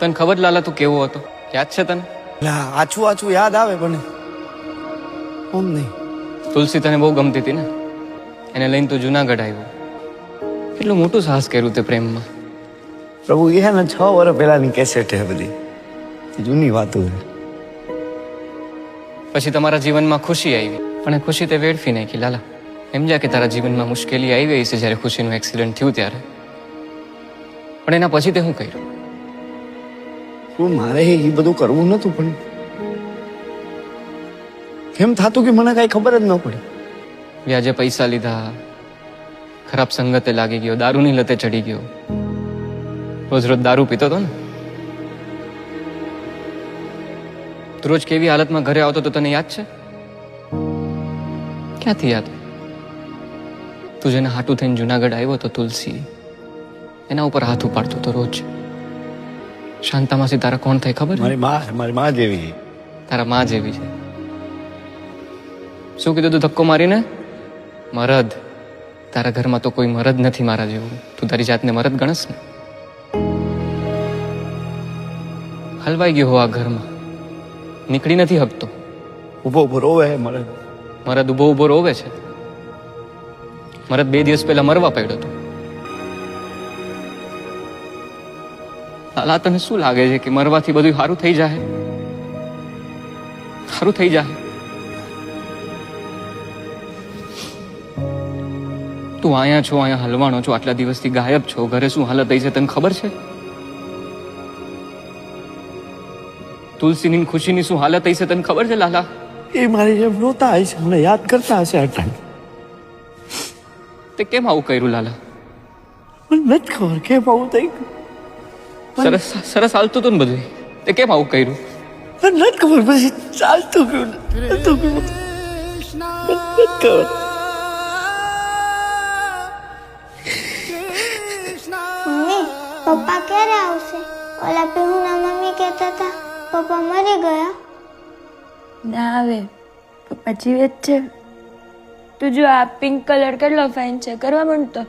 તને ખબર લાલા તું કેવો હતો? યાદ છે તને? આછું આછું યાદ આવે પણ કોમ નહીં. તુલસી તને બહુ ગમતી હતી ને, એને લઈને તું જુનાગઢ આવ્યો. કેટલું મોટું સાહસ કર્યું તે પ્રેમમાં. પ્રભુ એ હે ને 6 વર્ષ પહેલાની કેસેટ હે બધી, જૂની વાતો છે. પછી તમારા જીવનમાં ખુશી આવી, પણ એ ખુશી તે વેડફી નાખી લાલા. સમજ્યા કે તારા જીવનમાં મુશ્કેલી આવી છે જ્યારે ખુશીનું એક્સિડન્ટ થયું ત્યારે, પણ એના પછી તે શું કર્યું? શું મારે એ બધું કરવું નતું, પણ કેમ થતું કે મને કઈ ખબર જ ન પડી. વ્યાજે પૈસા લીધા, ખરાબ સંગતે લાગી ગયો, દારૂની લતે ચડી ગયો, રોજ રોજ દારૂ પીતો હતો ને. તું રોજ કેવી હાલતમાં ઘરે આવતો તો તને યાદ છે? ક્યાંથી યાદ? તું જેને હાટું થઈને જુનાગઢ આવ્યો તો તુલસી, એના ઉપર હાથ ઉપાડતો તો રોજ. શાંતામાસી તારા કોણ થાય ખબર? મારી માં જેવી. તારા માં જેવી છે. શું કીધું તું ધક્કો મારીને? મરદ. તારા ઘરમાં તો કોઈ મરદ નથી મારા જેવું. તું તારી જાતને મરદ ગણસ ને. હલવાઈ ગયો હો આ ઘરમાં, નીકળી નથી હકતો. ઉભો ઉભો રોવે મરદ. મરદ ઉભો ઉભો રોવે છે. મરદ 2 દિવસ પહેલા મરવા પડ્યો હતો. લાલા તને શું લાગે છે કે મરવાથી બધું સારું થઈ જાય? સારું થઈ જાય? તું અહીંયા છો, અહીંયા હલવાનો છો, આટલા દિવસથી ગાયબ છો. ઘરે શું હાલત થઈ છે તને ખબર છે? તુલસીની ખુશીની શું હાલત થઈ છે તને ખબર છે લાલા? એ મારી જેમ રોતા હશે, મને યાદ કરતા હશે આ ટાઈમ. તે કેમ આવું કર્યું લાલા? મને નથી ખબર કેમ આવું થઈ ગયું. સરસ સરસ હાલતું હતું ને બધું, તે કેમ આવું કર્યું? મને નથી ખબર, પછી ચાલતું ગયું નતું ગયું. નથી ખબર. મમ્મી, પપ્પા ક્યારે આવશે? ઓલા પીહુના મમ્મી કહેતા હતા પપ્પા મરી ગયા. ના આવે, પપ્પા જીવે જ છે. તું જો આ પિંક કલર કેટલો ફાઇન છે, કરવા માંડતો.